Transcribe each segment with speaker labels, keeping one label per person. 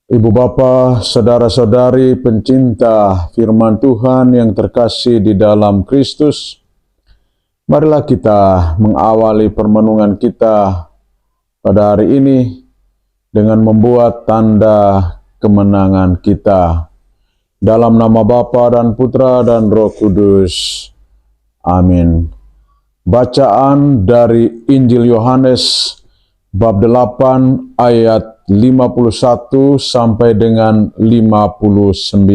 Speaker 1: Ibu bapa, saudara-saudari pencinta firman Tuhan yang terkasih di dalam Kristus, marilah kita mengawali permenungan kita pada hari ini dengan membuat tanda kemenangan kita. Dalam nama Bapa dan Putra dan Roh Kudus. Amin. Bacaan dari Injil Yohanes bab 8 ayat 51 sampai dengan 59.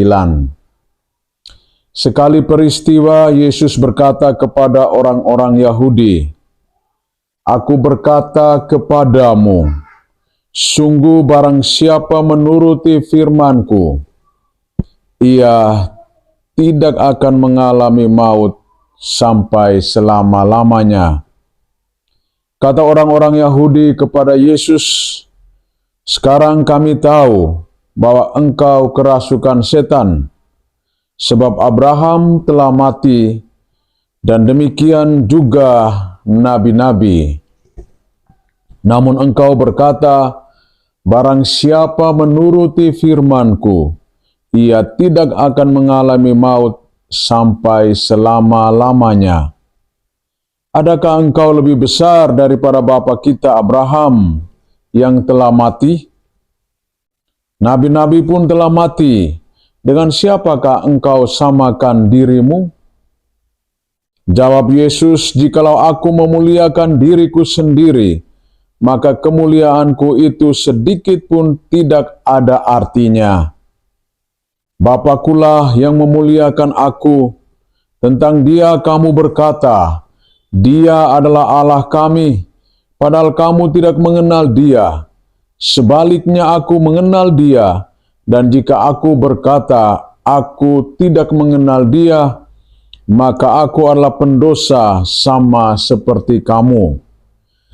Speaker 1: Sekali peristiwa, Yesus berkata kepada orang-orang Yahudi, "Aku berkata kepadamu, sungguh barang siapa menuruti firman-Ku, ia tidak akan mengalami maut sampai selama-lamanya." Kata orang-orang Yahudi kepada Yesus, "Sekarang kami tahu bahwa engkau kerasukan setan, sebab Abraham telah mati, dan demikian juga nabi-nabi. Namun engkau berkata, barang siapa menuruti firman-Ku, ia tidak akan mengalami maut sampai selama-lamanya. Adakah engkau lebih besar daripada bapa kita Abraham yang telah mati? Nabi-nabi pun telah mati. Dengan siapakah engkau samakan dirimu?" Jawab Yesus, "Jikalau aku memuliakan diriku sendiri, maka kemuliaanku itu sedikit pun tidak ada artinya. Bapakulah yang memuliakan aku. Tentang Dia kamu berkata, Dia adalah Allah kami, padahal kamu tidak mengenal Dia. Sebaliknya aku mengenal Dia, dan jika aku berkata, aku tidak mengenal Dia, maka aku adalah pendosa sama seperti kamu.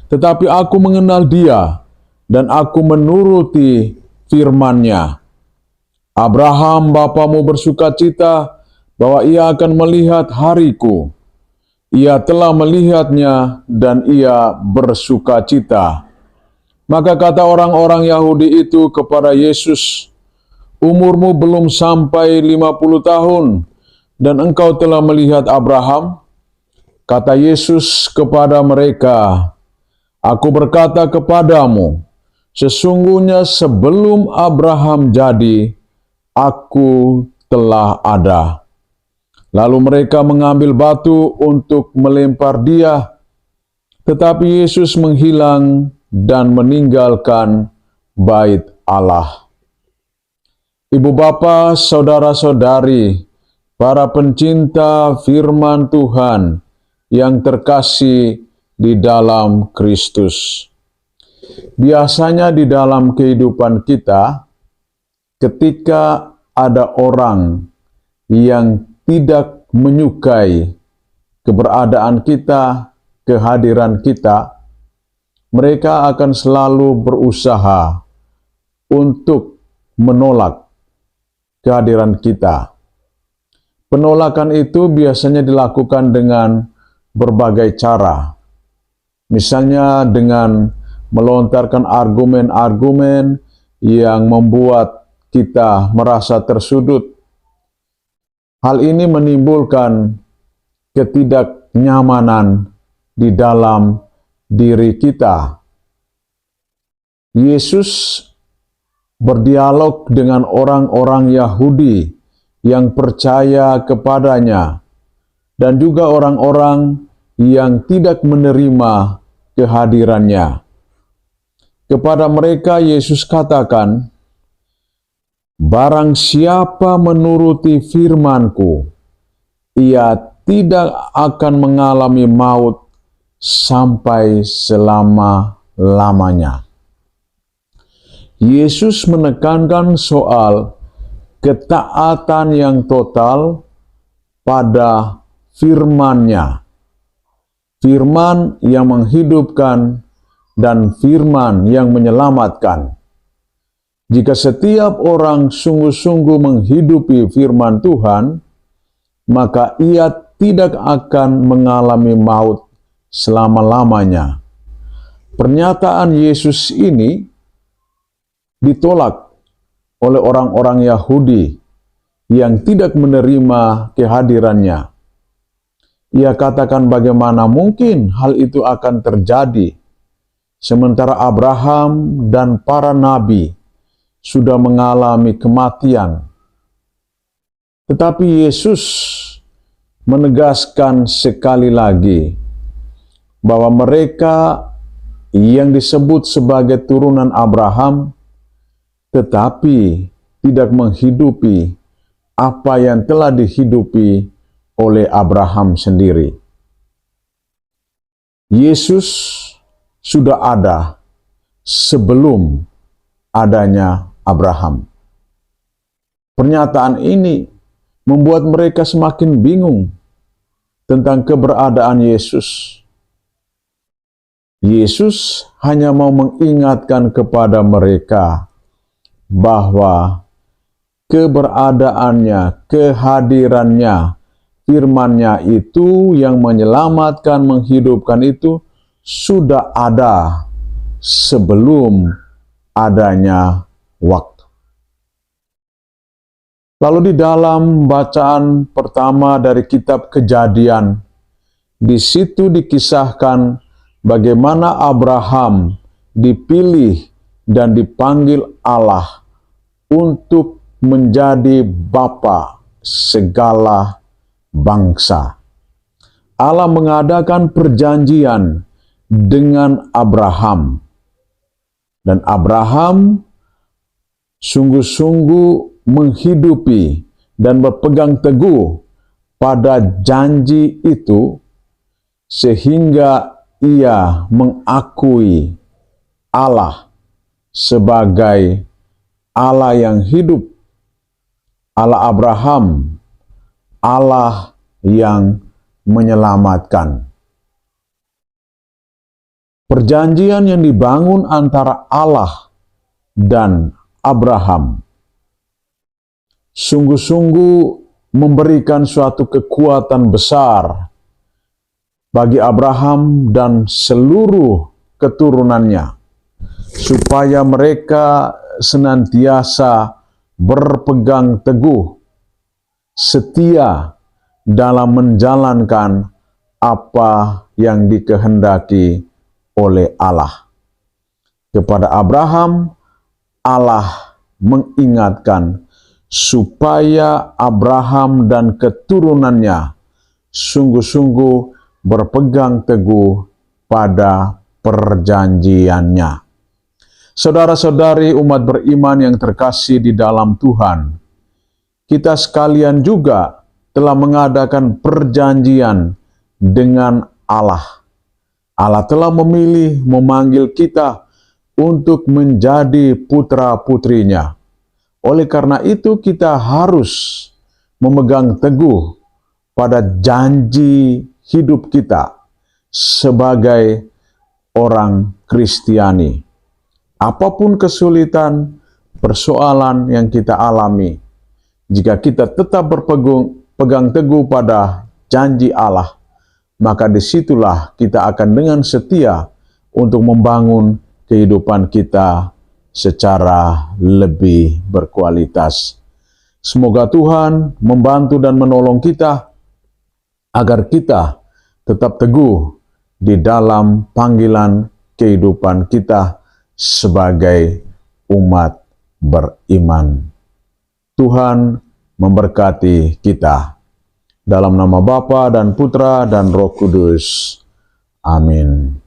Speaker 1: Tetapi aku mengenal Dia, dan aku menuruti firman-Nya. Abraham bapamu bersukacita bahwa ia akan melihat hariku. Ia telah melihatnya dan ia bersukacita." Maka kata orang-orang Yahudi itu kepada Yesus, "Umurmu belum sampai 50 tahun, dan engkau telah melihat Abraham?" Kata Yesus kepada mereka, "Aku berkata kepadamu, sesungguhnya sebelum Abraham jadi, aku telah ada." Lalu mereka mengambil batu untuk melempar Dia, tetapi Yesus menghilang dan meninggalkan bait Allah. Ibu bapa, saudara-saudari, para pencinta firman Tuhan yang terkasih di dalam Kristus. Biasanya di dalam kehidupan kita, ketika ada orang yang tidak menyukai keberadaan kita, kehadiran kita, mereka akan selalu berusaha untuk menolak kehadiran kita. Penolakan itu biasanya dilakukan dengan berbagai cara. Misalnya dengan melontarkan argumen-argumen yang membuat kita merasa tersudut. Hal ini menimbulkan ketidaknyamanan di dalam diri kita. Yesus berdialog dengan orang-orang Yahudi yang percaya kepadanya dan juga orang-orang yang tidak menerima kehadirannya. Kepada mereka Yesus katakan, "Barang siapa menuruti firman-Ku, ia tidak akan mengalami maut sampai selama-lamanya." Yesus menekankan soal ketaatan yang total pada firman-Nya. Firman yang menghidupkan dan firman yang menyelamatkan. Jika setiap orang sungguh-sungguh menghidupi firman Tuhan, maka ia tidak akan mengalami maut selama-lamanya. Pernyataan Yesus ini ditolak oleh orang-orang Yahudi yang tidak menerima kehadirannya. Ia katakan bagaimana mungkin hal itu akan terjadi, sementara Abraham dan para nabi sudah mengalami kematian. Tetapi Yesus menegaskan sekali lagi bahwa mereka yang disebut sebagai turunan Abraham tetapi tidak menghidupi apa yang telah dihidupi oleh Abraham sendiri. Yesus sudah ada sebelum adanya Abraham. Pernyataan ini membuat mereka semakin bingung tentang keberadaan Yesus. Yesus hanya mau mengingatkan kepada mereka bahwa keberadaannya, kehadirannya, firman-Nya itu yang menyelamatkan, menghidupkan itu sudah ada sebelum adanya waktu. Lalu di dalam bacaan pertama dari kitab Kejadian, di situ dikisahkan bagaimana Abraham dipilih dan dipanggil Allah untuk menjadi bapa segala bangsa. Allah mengadakan perjanjian dengan Abraham, dan Abraham sungguh-sungguh menghidupi dan berpegang teguh pada janji itu, sehingga ia mengakui Allah sebagai Allah yang hidup, Allah Abraham, Allah yang menyelamatkan. Perjanjian yang dibangun antara Allah dan Abraham sungguh-sungguh memberikan suatu kekuatan besar bagi Abraham dan seluruh keturunannya, supaya mereka senantiasa berpegang teguh, setia dalam menjalankan apa yang dikehendaki oleh Allah. Kepada Abraham, Allah mengingatkan supaya Abraham dan keturunannya sungguh-sungguh berpegang teguh pada perjanjiannya. Saudara-saudari umat beriman yang terkasih di dalam Tuhan, kita sekalian juga telah mengadakan perjanjian dengan Allah. Allah telah memilih, memanggil kita untuk menjadi putra-putrinya. Oleh karena itu kita harus memegang teguh pada janji hidup kita sebagai orang Kristiani. Apapun kesulitan, persoalan yang kita alami, jika kita tetap berpegang teguh pada janji Allah, maka disitulah kita akan dengan setia untuk membangun kehidupan kita secara lebih berkualitas. Semoga Tuhan membantu dan menolong kita agar kita tetap teguh di dalam panggilan kehidupan kita sebagai umat beriman. Tuhan memberkati kita. Dalam nama Bapa dan Putra dan Roh Kudus. Amin.